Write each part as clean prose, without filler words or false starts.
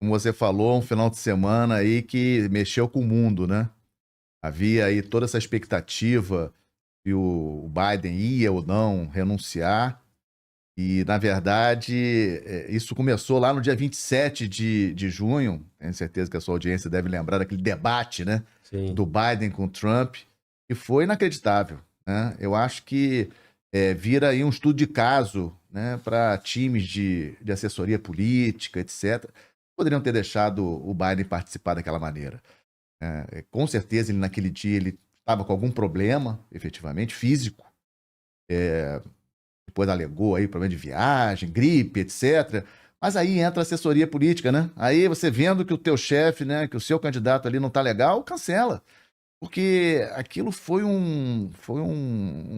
como você falou, um final de semana aí que mexeu com o mundo, né? Havia aí toda essa expectativa se o Biden ia ou não renunciar. E, na verdade, isso começou lá no dia 27 de junho. Tenho certeza que a sua audiência deve lembrar daquele debate, né? Sim. Do Biden com o Trump, que foi inacreditável, né? Eu acho que vira aí um estudo de caso, né, para times de assessoria política, etc. Poderiam ter deixado o Biden participar daquela maneira. Com certeza, ele naquele dia ele estava com algum problema, efetivamente, físico. Depois alegou aí problema de viagem, gripe, etc. Mas aí entra a assessoria política, né? Aí você vendo que o teu chefe, né, que o seu candidato ali não tá legal, cancela. Porque aquilo foi um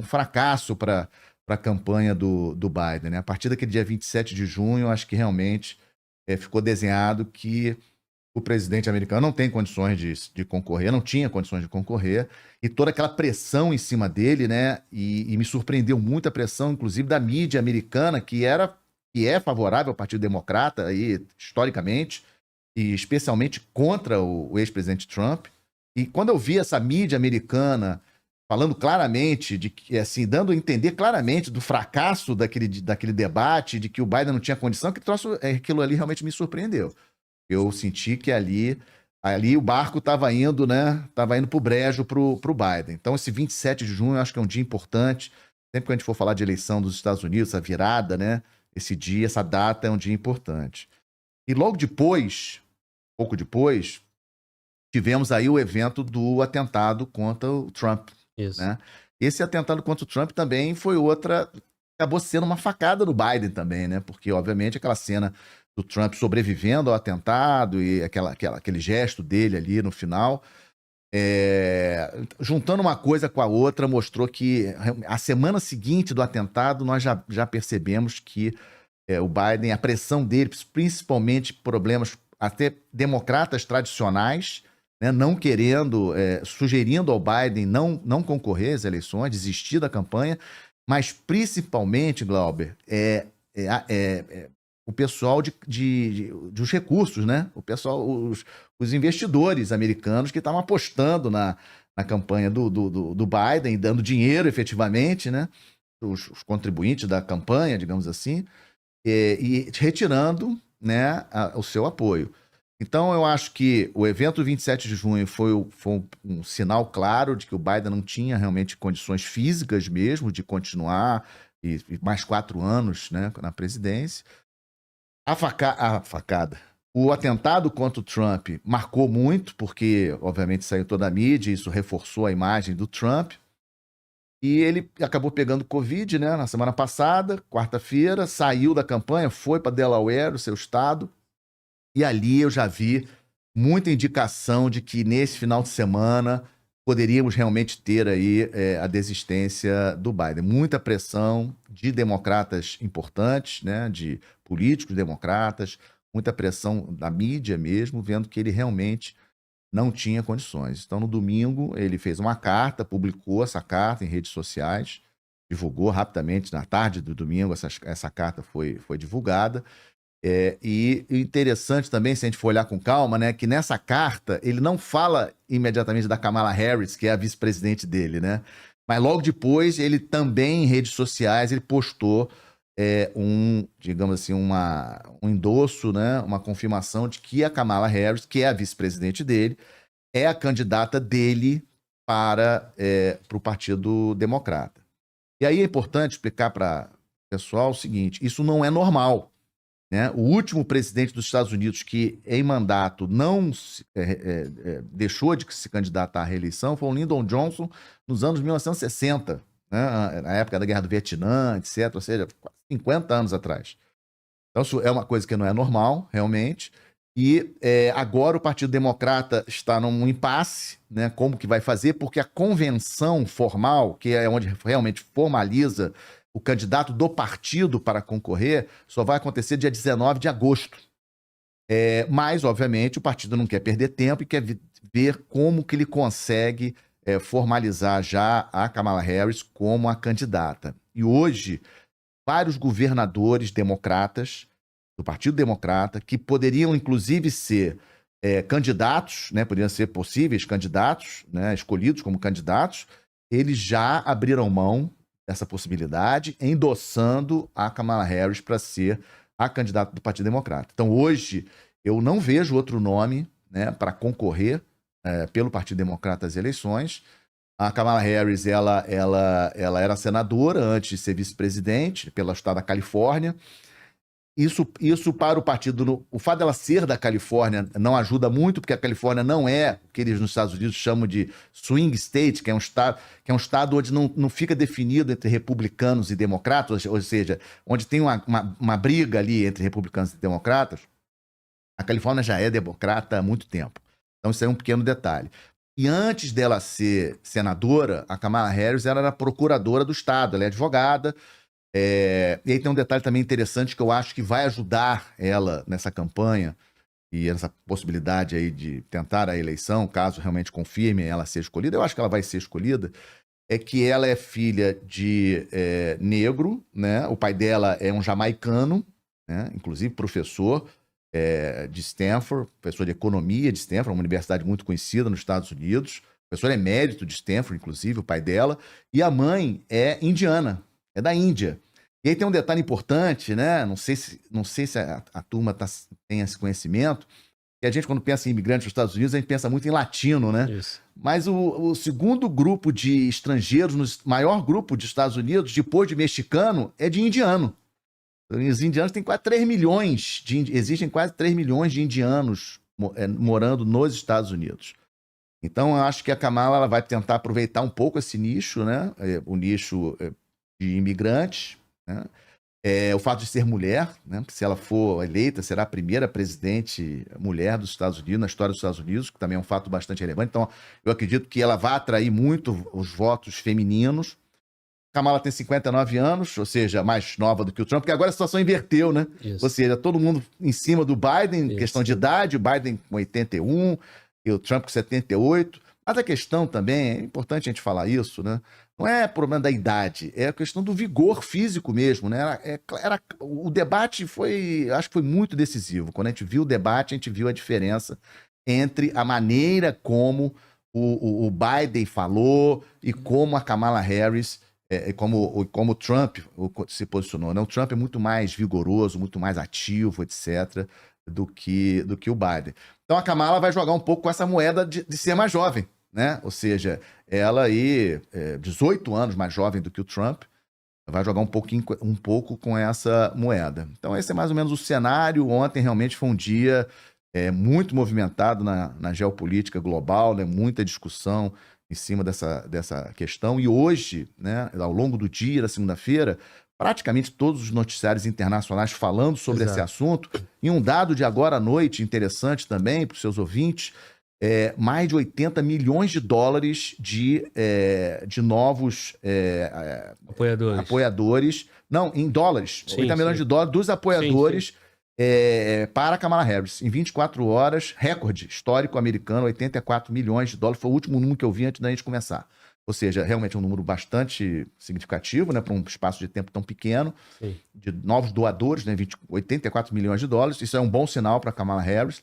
fracasso para a campanha do Biden, né? A partir daquele dia 27 de junho, acho que realmente ficou desenhado que o presidente americano não tem condições de concorrer, não tinha condições de concorrer, e toda aquela pressão em cima dele, né? E me surpreendeu muito a pressão, inclusive, da mídia americana, que é favorável ao Partido Democrata, aí, historicamente, e especialmente contra o ex-presidente Trump. E quando eu vi essa mídia americana falando claramente, de que, assim, dando a entender claramente do fracasso daquele debate, de que o Biden não tinha condição, aquilo ali realmente me surpreendeu. Eu senti que ali o barco estava indo, né? Estava indo para o brejo para o Biden. Então, esse 27 de junho eu acho que é um dia importante. Sempre que a gente for falar de eleição dos Estados Unidos, a virada, né? Esse dia, essa data é um dia importante. E logo depois, pouco depois, tivemos aí o evento do atentado contra o Trump, Isso. né? Esse atentado contra o Trump também foi outra, acabou sendo uma facada do Biden também, né? Porque, obviamente, aquela cena do Trump sobrevivendo ao atentado e aquele gesto dele ali no final, juntando uma coisa com a outra, mostrou que a semana seguinte do atentado nós já percebemos que o Biden, a pressão dele, principalmente problemas até democratas tradicionais, né, não querendo, sugerindo ao Biden não concorrer às eleições, desistir da campanha, mas principalmente, Glauber, o pessoal dos recursos, né? O pessoal, os investidores americanos que estavam apostando na campanha do Biden, dando dinheiro efetivamente, né? Os contribuintes da campanha, digamos assim, e retirando, né, o seu apoio. Então, eu acho que o evento 27 de junho foi um sinal claro de que o Biden não tinha realmente condições físicas mesmo de continuar e mais 4 anos, né, na presidência. A facada. O atentado contra o Trump marcou muito, porque, obviamente, saiu toda a mídia, isso reforçou a imagem do Trump. E ele acabou pegando Covid, né, na semana passada, quarta-feira, saiu da campanha, foi para Delaware, o seu estado, e ali eu já vi muita indicação de que nesse final de semana poderíamos realmente ter aí a desistência do Biden. Muita pressão de democratas importantes, né, de políticos democratas, muita pressão da mídia mesmo, vendo que ele realmente não tinha condições. Então, no domingo, ele fez uma carta, publicou essa carta em redes sociais, divulgou rapidamente, na tarde do domingo, essa carta foi divulgada. E interessante também, se a gente for olhar com calma, né, que nessa carta ele não fala imediatamente da Kamala Harris, que é a vice-presidente dele, né? Mas logo depois, ele também em redes sociais, ele postou digamos assim, um endosso, né, uma confirmação de que a Kamala Harris, que é a vice-presidente dele, é a candidata dele para o Partido Democrata. E aí é importante explicar para o pessoal o seguinte: isso não é normal. Né? O último presidente dos Estados Unidos que, em mandato, não deixou de se candidatar à reeleição foi o Lyndon Johnson nos anos 1960, né? Na época da Guerra do Vietnã, etc., ou seja, 50 anos atrás. Então, isso é uma coisa que não é normal, realmente. E agora o Partido Democrata está num impasse, né? Como que vai fazer? Porque a convenção formal, que é onde realmente formaliza o candidato do partido para concorrer, só vai acontecer dia 19 de agosto. Mas, obviamente, o partido não quer perder tempo e quer ver como que ele consegue formalizar já a Kamala Harris como a candidata. E hoje, vários governadores democratas do Partido Democrata, que poderiam, inclusive, ser candidatos, né, poderiam ser possíveis candidatos, né, escolhidos como candidatos, eles já abriram mão dessa possibilidade, endossando a Kamala Harris para ser a candidata do Partido Democrata. Então, hoje, eu não vejo outro nome, né, para concorrer pelo Partido Democrata às eleições. A Kamala Harris, ela era senadora antes de ser vice-presidente pelo estado da Califórnia. Isso para o partido, o fato dela ser da Califórnia não ajuda muito, porque a Califórnia não é o que eles nos Estados Unidos chamam de swing state, que é um estado onde não fica definido entre republicanos e democratas, ou seja, onde tem uma briga ali entre republicanos e democratas. A Califórnia já é democrata há muito tempo. Então isso é um pequeno detalhe. E antes dela ser senadora, a Kamala Harris era procuradora do estado, ela é advogada. E aí tem um detalhe também interessante que eu acho que vai ajudar ela nessa campanha e essa possibilidade aí de tentar a eleição, caso realmente confirme ela ser escolhida. Eu acho que ela vai ser escolhida. É que ela é filha de negro, né? O pai dela é um jamaicano, né? Inclusive professor de Stanford, professor de economia de Stanford, uma universidade muito conhecida nos Estados Unidos. Professor emérito de Stanford, inclusive, o pai dela. E a mãe é indiana, é da Índia. E aí tem um detalhe importante, né? Não sei se a turma tem esse conhecimento, que a gente, quando pensa em imigrantes nos Estados Unidos, a gente pensa muito em latino, né? Isso. Mas o segundo grupo de estrangeiros, maior grupo dos Estados Unidos, depois de mexicano, é de indiano. Os indianos têm quase 3 milhões, existem quase 3 milhões de indianos morando nos Estados Unidos. Então, eu acho que a Kamala ela vai tentar aproveitar um pouco esse nicho, né? O nicho de imigrantes, né? O fato de ser mulher, né? Porque se ela for eleita, será a primeira presidente mulher dos Estados Unidos, na história dos Estados Unidos, que também é um fato bastante relevante. Então, eu acredito que ela vai atrair muito os votos femininos. Kamala tem 59 anos, ou seja, mais nova do que o Trump, porque agora a situação inverteu, né? Isso. Ou seja, todo mundo em cima do Biden, Isso. questão de idade, o Biden com 81 e o Trump com 78. Mas a questão também, é importante a gente falar isso, né? Não é problema da idade, é a questão do vigor físico mesmo, né? O debate acho que foi muito decisivo. Quando a gente viu o debate, a gente viu a diferença entre a maneira como o Biden falou e como a Kamala Harris, como o Trump se posicionou, né? O Trump é muito mais vigoroso, muito mais ativo, etc., do que o Biden. Então a Kamala vai jogar um pouco com essa moeda de ser mais jovem, né? Ou seja, ela aí, 18 anos mais jovem do que o Trump, vai jogar um pouco com essa moeda. Então esse é mais ou menos o cenário. Ontem realmente foi um dia muito movimentado na geopolítica global, né? Muita discussão em cima dessa questão. E hoje, né, ao longo do dia, da segunda-feira, praticamente todos os noticiários internacionais falando sobre esse assunto. E um dado de agora à noite interessante também para os seus ouvintes, mais de 80 milhões de dólares de novos apoiadores. Não, em dólares. Sim, 80 milhões de dólares dos apoiadores para Kamala Harris. Em 24 horas, recorde histórico americano, 84 milhões de dólares. Foi o último número que eu vi antes da gente começar. Ou seja, realmente é um número bastante significativo, né, para um espaço de tempo tão pequeno. Sim. De novos doadores, né, 84 milhões de dólares. Isso é um bom sinal para Kamala Harris.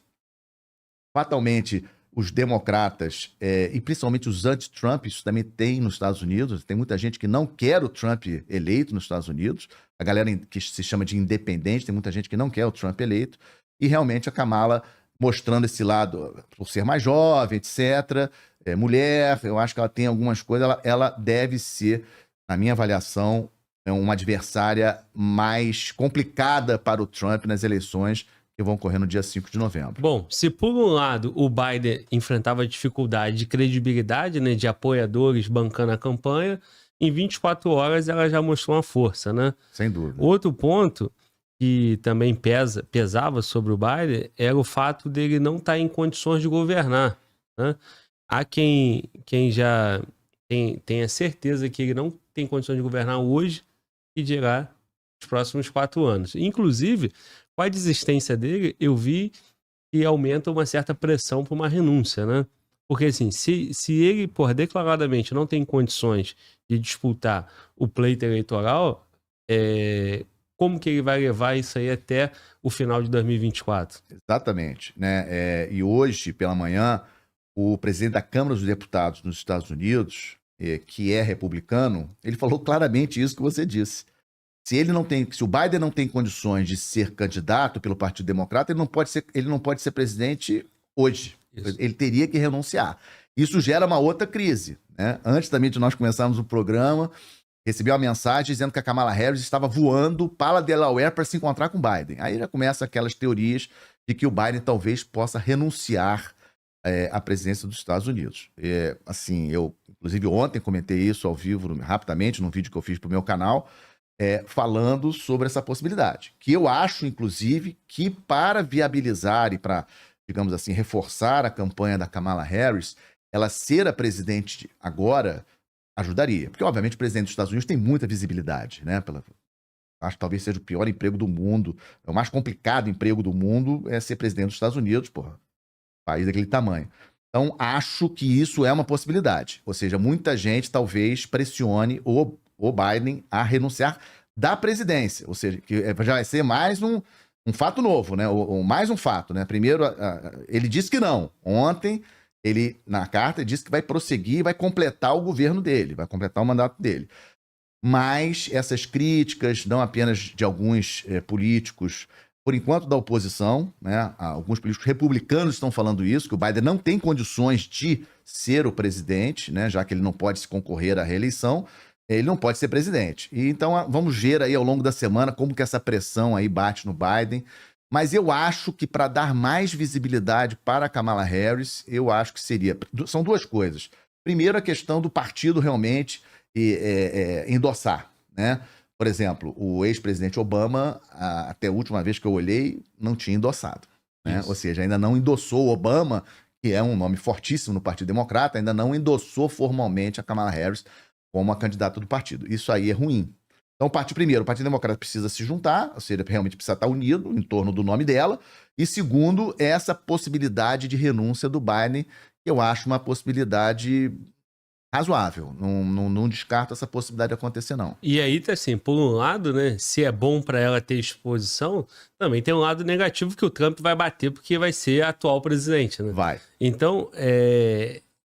Fatalmente, os democratas, e principalmente os anti-Trump, isso também tem nos Estados Unidos. Tem muita gente que não quer o Trump eleito nos Estados Unidos. A galera que se chama de independente, tem muita gente que não quer o Trump eleito. E realmente a Kamala mostrando esse lado, por ser mais jovem, etc., mulher, eu acho que ela tem algumas coisas, ela deve ser, na minha avaliação, uma adversária mais complicada para o Trump nas eleições que vão ocorrer no dia 5 de novembro. Bom, se por um lado o Biden enfrentava dificuldade de credibilidade, né, de apoiadores bancando a campanha, em 24 horas ela já mostrou uma força, né? Sem dúvida. Outro ponto que também pesava sobre o Biden era o fato dele não estar em condições de governar, né? Há quem já tenha certeza que ele não tem condições de governar hoje e dirá nos próximos 4 anos. Inclusive, com a desistência dele, eu vi que aumenta uma certa pressão para uma renúncia, né? Porque assim, se ele, declaradamente não tem condições de disputar o pleito eleitoral, como que ele vai levar isso aí até o final de 2024. Exatamente, né? E hoje, pela manhã, o presidente da Câmara dos Deputados nos Estados Unidos, que é republicano, ele falou claramente isso que você disse. Se o Biden não tem condições de ser candidato pelo Partido Democrata, ele não pode ser presidente hoje. Isso. Ele teria que renunciar. Isso gera uma outra crise, né? Antes também de nós começarmos o programa, recebi uma mensagem dizendo que a Kamala Harris estava voando para Delaware para se encontrar com o Biden. Aí já começam aquelas teorias de que o Biden talvez possa renunciar à presidência dos Estados Unidos. Assim, eu, inclusive, ontem comentei isso ao vivo, rapidamente, num vídeo que eu fiz para o meu canal, falando sobre essa possibilidade. Que eu acho, inclusive, que para viabilizar e para, digamos assim, reforçar a campanha da Kamala Harris, ela ser a presidente agora ajudaria. Porque, obviamente, o presidente dos Estados Unidos tem muita visibilidade, né? Acho que talvez seja o pior emprego do mundo, é o mais complicado emprego do mundo é ser presidente dos Estados Unidos, porra. País daquele tamanho. Então, acho que isso é uma possibilidade. Ou seja, muita gente talvez pressione o Biden a renunciar da presidência. Ou seja, que já vai ser mais um fato novo, né? Ou mais um fato, né? Primeiro, ele disse que não. Ontem, ele, na carta, disse que vai prosseguir, vai completar o governo dele, vai completar o mandato dele. Mas essas críticas, não apenas de alguns políticos, por enquanto da oposição, né? Alguns políticos republicanos estão falando isso, que o Biden não tem condições de ser o presidente, né? Já que ele não pode se concorrer à reeleição, ele não pode ser presidente. E então vamos ver aí ao longo da semana como que essa pressão aí bate no Biden. Mas eu acho que para dar mais visibilidade para a Kamala Harris, eu acho que são duas coisas. Primeiro, a questão do partido realmente endossar, né? Por exemplo, o ex-presidente Obama, até a última vez que eu olhei, não tinha endossado, né? Ou seja, ainda não endossou o Obama, que é um nome fortíssimo no Partido Democrata, ainda não endossou formalmente a Kamala Harris como a candidata do partido. Isso aí é ruim. Então, primeiro, o Partido Democrata precisa se juntar, ou seja, realmente precisa estar unido em torno do nome dela. E segundo, essa possibilidade de renúncia do Biden, que eu acho uma possibilidade razoável. Não descarto essa possibilidade de acontecer, não. E aí, assim, por um lado, né, se é bom para ela ter exposição, também tem um lado negativo que o Trump vai bater porque vai ser atual presidente, né? Vai. Então,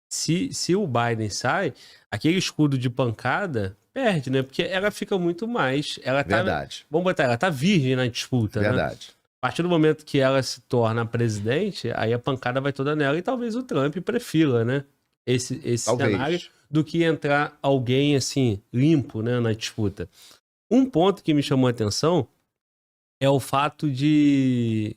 se o Biden sai, aquele escudo de pancada perde, né? Porque ela fica muito mais... Verdade. Vamos botar, ela tá virgem na disputa, Verdade. né? A partir do momento que ela se torna presidente, aí a pancada vai toda nela e talvez o Trump prefira, né? Esse cenário do que entrar alguém assim, limpo, né, na disputa. Um ponto que me chamou a atenção é o fato de,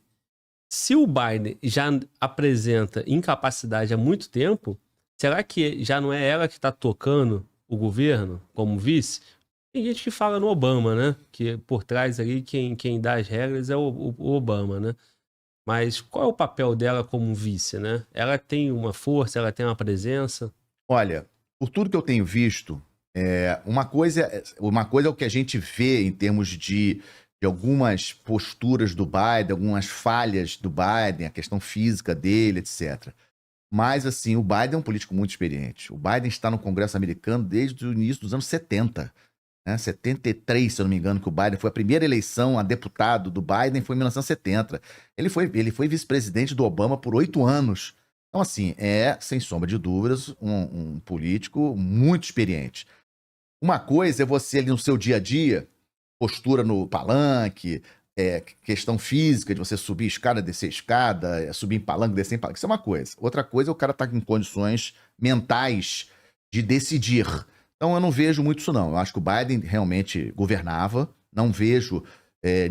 se o Biden já apresenta incapacidade há muito tempo, será que já não é ela que está tocando o governo como vice? Tem gente que fala no Obama, né? Que por trás ali quem dá as regras é o Obama, né? Mas qual é o papel dela como vice, né? Ela tem uma força, ela tem uma presença? Olha, por tudo que eu tenho visto, uma coisa é o que a gente vê em termos de algumas posturas do Biden, algumas falhas do Biden, a questão física dele, etc. Mas, assim, o Biden é um político muito experiente. O Biden está no Congresso americano desde o início dos anos 70. 73, se eu não me engano, que o Biden foi a primeira eleição a deputado do Biden, foi em 1970. Ele foi vice-presidente do Obama por 8 anos. Então, assim, sem sombra de dúvidas, um político muito experiente. Uma coisa é você ali no seu dia a dia, postura no palanque, questão física de você subir escada, descer escada, subir em palanque, descer em palanque. Isso é uma coisa. Outra coisa é o cara estar em condições mentais de decidir. Então, eu não vejo muito isso, não. Eu acho que o Biden realmente governava. Não vejo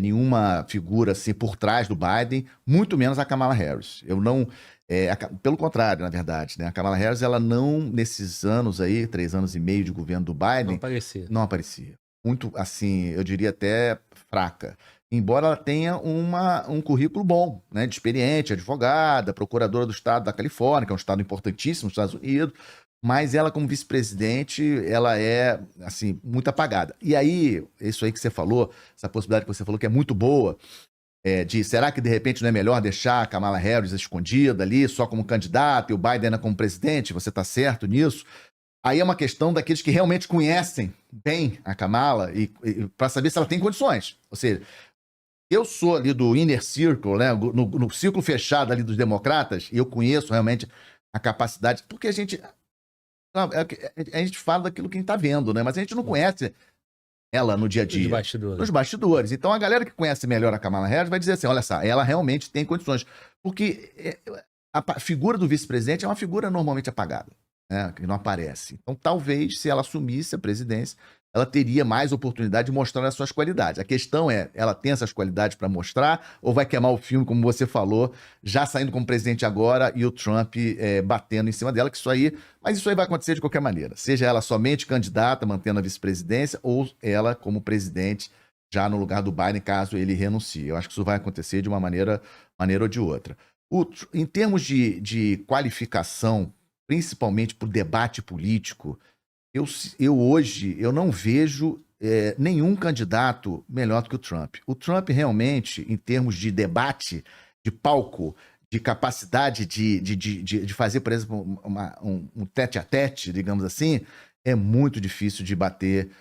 nenhuma figura assim por trás do Biden, muito menos a Kamala Harris. Eu não... pelo contrário, na verdade, né? A Kamala Harris, ela não, nesses anos aí, 3 anos e meio de governo do Biden... Não aparecia. Muito, assim, eu diria até fraca. Embora ela tenha um currículo bom, né? De experiente, advogada, procuradora do estado da Califórnia, que é um estado importantíssimo nos Estados Unidos... Mas ela, como vice-presidente, ela é, assim, muito apagada. E aí, isso aí que você falou, essa possibilidade que você falou que é muito boa, será que de repente não é melhor deixar a Kamala Harris escondida ali, só como candidata, e o Biden como presidente? Você está certo nisso? Aí é uma questão daqueles que realmente conhecem bem a Kamala e para saber se ela tem condições. Ou seja, eu sou ali do inner circle, né, no círculo fechado ali dos democratas, e eu conheço realmente a capacidade, porque a gente fala daquilo que a gente está vendo, né? Mas a gente não conhece ela no dia a dia. Nos bastidores. Então a galera que conhece melhor a Kamala Harris vai dizer assim, olha só, ela realmente tem condições. Porque a figura do vice-presidente é uma figura normalmente apagada, né, que não aparece. Então talvez, se ela assumisse a presidência, ela teria mais oportunidade de mostrar as suas qualidades. A questão é, ela tem essas qualidades para mostrar ou vai queimar o filme, como você falou, já saindo como presidente agora e o Trump batendo em cima dela, que isso aí... Mas isso aí vai acontecer de qualquer maneira. Seja ela somente candidata, mantendo a vice-presidência, ou ela como presidente já no lugar do Biden, caso ele renuncie. Eu acho que isso vai acontecer de uma maneira ou de outra. Em termos de qualificação, principalmente para o debate político, eu hoje eu não vejo nenhum candidato melhor do que o Trump. O Trump realmente, em termos de debate, de palco, de capacidade de fazer, por exemplo, um tete-a-tete, digamos assim, é muito difícil de bater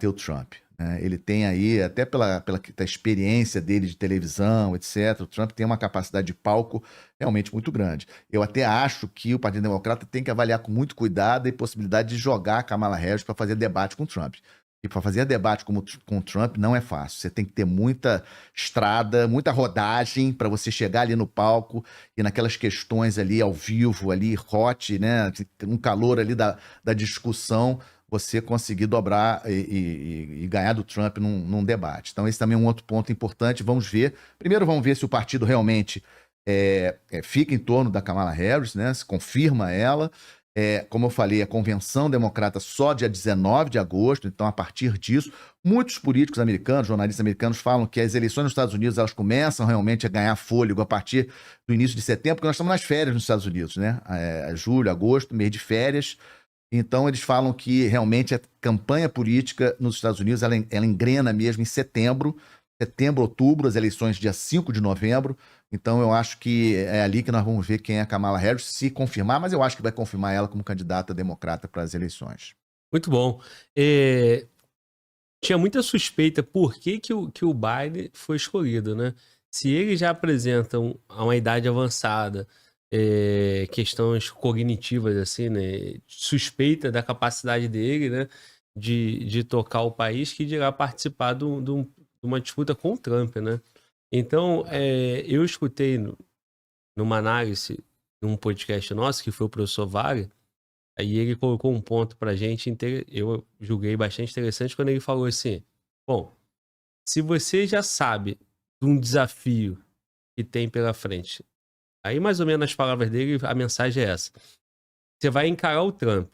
o Trump, né? Ele tem aí, até pela experiência dele de televisão, etc., o Trump tem uma capacidade de palco realmente muito grande. Eu até acho que o Partido Democrata tem que avaliar com muito cuidado a possibilidade de jogar a Kamala Harris para fazer debate com o Trump. E para fazer debate com o Trump não é fácil. Você tem que ter muita estrada, muita rodagem para você chegar ali no palco e naquelas questões ali ao vivo, ali hot, né? Um calor ali da discussão, você conseguir dobrar e ganhar do Trump num debate. Então esse também é um outro ponto importante. Vamos ver. Primeiro vamos ver se o partido realmente fica em torno da Kamala Harris, né? Se confirma ela. Como eu falei, a convenção democrata só dia 19 de agosto, então a partir disso, muitos políticos americanos, jornalistas americanos falam que as eleições nos Estados Unidos elas começam realmente a ganhar fôlego a partir do início de setembro, porque nós estamos nas férias nos Estados Unidos, né? Julho, agosto, mês de férias. Então eles falam que realmente a campanha política nos Estados Unidos ela engrena mesmo em setembro, outubro, as eleições dia 5 de novembro. Então eu acho que é ali que nós vamos ver quem é a Kamala Harris, se confirmar, mas eu acho que vai confirmar ela como candidata democrata para as eleições. Muito bom. Tinha muita suspeita por que o Biden foi escolhido, né? Se ele já apresenta uma idade avançada, questões cognitivas, assim, né? Suspeita da capacidade dele, né? De tocar o país, que dirá participar de uma disputa com o Trump, né? Então, eu escutei numa análise, num podcast nosso, que foi o professor Vale, aí ele colocou um ponto pra gente, eu julguei bastante interessante, quando ele falou assim, bom, se você já sabe de um desafio que tem pela frente, aí mais ou menos nas palavras dele, a mensagem é essa, você vai encarar o Trump,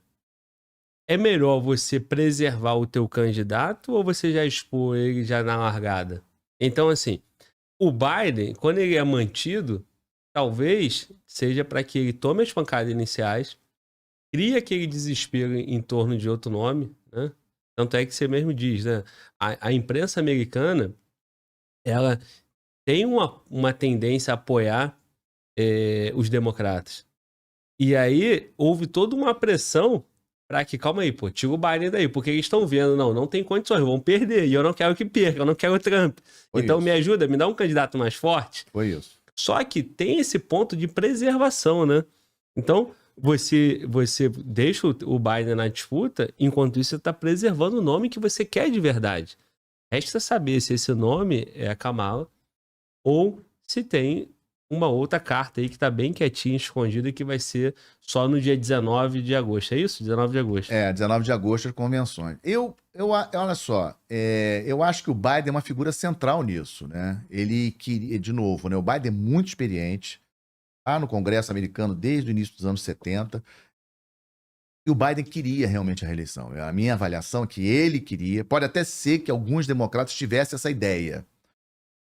é melhor você preservar o teu candidato ou você já expor ele já na largada? Então, assim, o Biden, quando ele é mantido, talvez seja para que ele tome as pancadas iniciais, crie aquele desespero em torno de outro nome, né? Tanto é que você mesmo diz, né? A imprensa americana, ela tem uma tendência a apoiar os democratas. E aí, houve toda uma pressão para que, calma aí, pô, tira o Biden daí, porque eles estão vendo, não tem condições, vão perder, e eu não quero que perca, eu não quero o Trump. Então me ajuda, me dá um candidato mais forte. Foi isso. Só que tem esse ponto de preservação, né? Então, você deixa o Biden na disputa, enquanto isso você está preservando o nome que você quer de verdade. Resta saber se esse nome é a Kamala ou se tem uma outra carta aí que tá bem quietinha, escondida, que vai ser só no dia 19 de agosto. É isso? 19 de agosto. 19 de agosto as convenções. Olha só, eu acho que o Biden é uma figura central nisso, né? Ele queria, de novo, né? O Biden é muito experiente, tá no Congresso americano desde o início dos anos 70, e o Biden queria realmente a reeleição. A minha avaliação é que ele queria, pode até ser que alguns democratas tivessem essa ideia,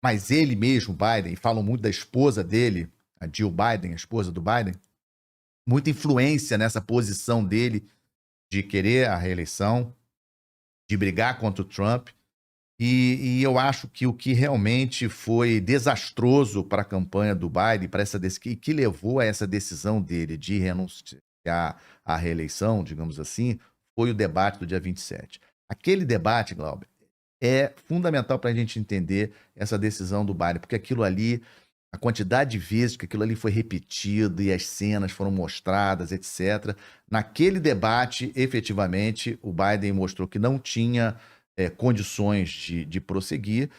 mas ele mesmo, Biden, e falam muito da esposa dele, a Jill Biden, a esposa do Biden, muita influência nessa posição dele de querer a reeleição, de brigar contra o Trump. E eu acho que o que realmente foi desastroso para a campanha do Biden, que levou a essa decisão dele de a reeleição, digamos assim, foi o debate do dia 27. Aquele debate, Glauber, é fundamental para a gente entender essa decisão do Biden, porque aquilo ali, a quantidade de vezes que aquilo ali foi repetido e as cenas foram mostradas, etc. Naquele debate, efetivamente, o Biden mostrou que não tinha condições de prosseguir.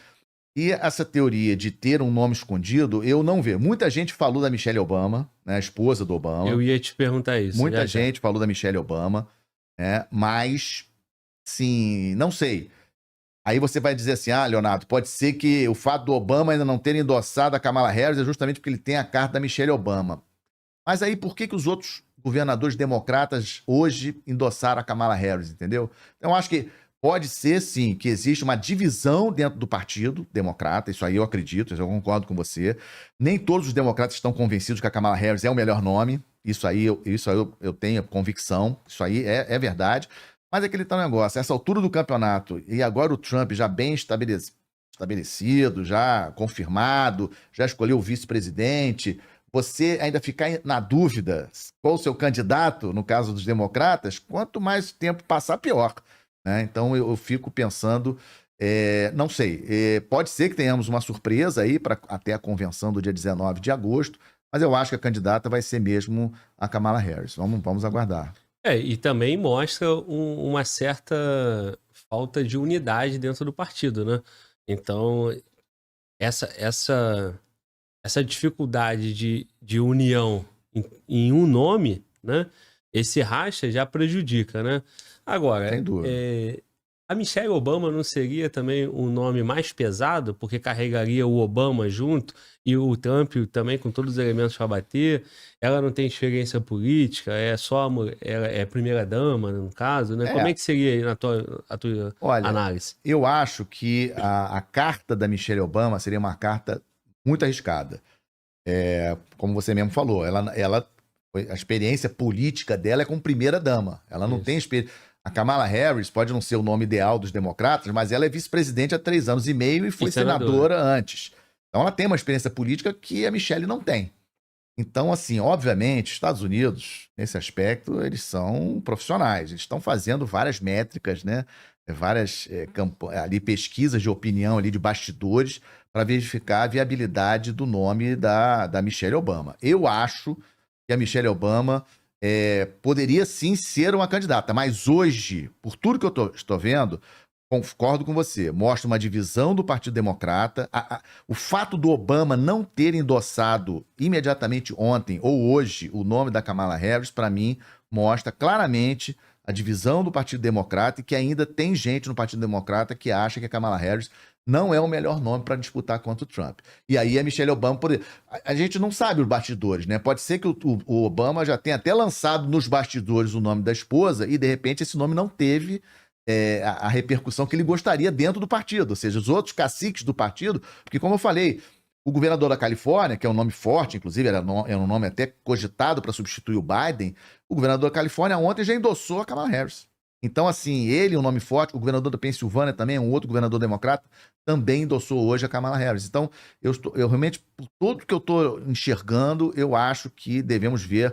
E essa teoria de ter um nome escondido, eu não vejo. Muita gente falou da Michelle Obama, né, a esposa do Obama. Eu ia te perguntar isso. Muita gente falou da Michelle Obama, né, mas, sim, não sei. Aí você vai dizer assim, Leonardo, pode ser que o fato do Obama ainda não ter endossado a Kamala Harris é justamente porque ele tem a carta da Michelle Obama. Mas aí por que os outros governadores democratas hoje endossaram a Kamala Harris, entendeu? Então eu acho que pode ser, sim, que existe uma divisão dentro do partido democrata, isso aí eu acredito, eu concordo com você. Nem todos os democratas estão convencidos que a Kamala Harris é o melhor nome, isso aí eu tenho convicção, isso aí é verdade. Mas é aquele tal negócio, essa altura do campeonato, e agora o Trump já bem estabelecido, já confirmado, já escolheu o vice-presidente, você ainda ficar na dúvida qual o seu candidato, no caso dos democratas, quanto mais tempo passar, pior. Né? Então eu fico pensando, não sei, pode ser que tenhamos uma surpresa aí para até a convenção do dia 19 de agosto, mas eu acho que a candidata vai ser mesmo a Kamala Harris. Vamos aguardar. E também mostra uma certa falta de unidade dentro do partido, né? Então, essa dificuldade de união em um nome, né? Esse racha já prejudica, né? Agora, sem dúvida. A Michelle Obama não seria também um nome mais pesado, porque carregaria o Obama junto e o Trump também com todos os elementos para bater? Ela não tem experiência política, é só é primeira-dama, no caso, né? Como é que seria aí a tua análise? Eu acho que a carta da Michelle Obama seria uma carta muito arriscada. Como você mesmo falou, a experiência política dela é como primeira-dama. Ela não tem experiência. A Kamala Harris pode não ser o nome ideal dos democratas, mas ela é vice-presidente há 3 anos e meio e foi senadora antes. Então ela tem uma experiência política que a Michelle não tem. Então, assim, obviamente, os Estados Unidos, nesse aspecto, eles são profissionais. Eles estão fazendo várias métricas, né? Várias ali, pesquisas de opinião ali, de bastidores para verificar a viabilidade do nome da Michelle Obama. Eu acho que a Michelle Obama poderia sim ser uma candidata, mas hoje, por tudo que eu estou vendo, concordo com você, mostra uma divisão do Partido Democrata. O fato do Obama não ter endossado imediatamente ontem ou hoje o nome da Kamala Harris, para mim, mostra claramente a divisão do Partido Democrata e que ainda tem gente no Partido Democrata que acha que a Kamala Harris não é o melhor nome para disputar contra o Trump. E aí a Michelle Obama poderia... A gente não sabe os bastidores, né? Pode ser que o Obama já tenha até lançado nos bastidores o nome da esposa e, de repente, esse nome não teve a repercussão que ele gostaria dentro do partido. Ou seja, os outros caciques do partido... Porque, como eu falei, o governador da Califórnia, que é um nome forte, inclusive era um nome até cogitado para substituir o Biden, o governador da Califórnia ontem já endossou a Kamala Harris. Então, assim, ele, um nome forte, o governador da Pensilvânia também, um outro governador democrata, também endossou hoje a Kamala Harris. Então, eu realmente, por tudo que eu estou enxergando, eu acho que devemos ver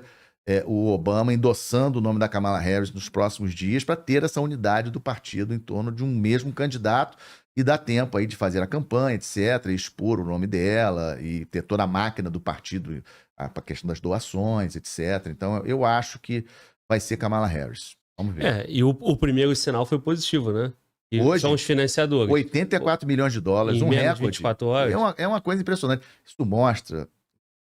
o Obama endossando o nome da Kamala Harris nos próximos dias para ter essa unidade do partido em torno de um mesmo candidato e dar tempo aí de fazer a campanha, etc., e expor o nome dela e ter toda a máquina do partido para a questão das doações, etc. Então, eu acho que vai ser Kamala Harris. Vamos ver. E o primeiro sinal foi positivo, né? E hoje, são os financiadores. 84 milhões de dólares, um recorde. 24 horas. É uma coisa impressionante. Isso mostra,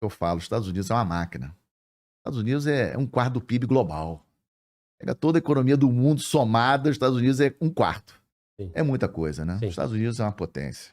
eu falo, os Estados Unidos é uma máquina. Os Estados Unidos é 1/4 do PIB global. Pega toda a economia do mundo somada, os Estados Unidos é 1/4. Sim. É muita coisa, né? Sim. Os Estados Unidos é uma potência.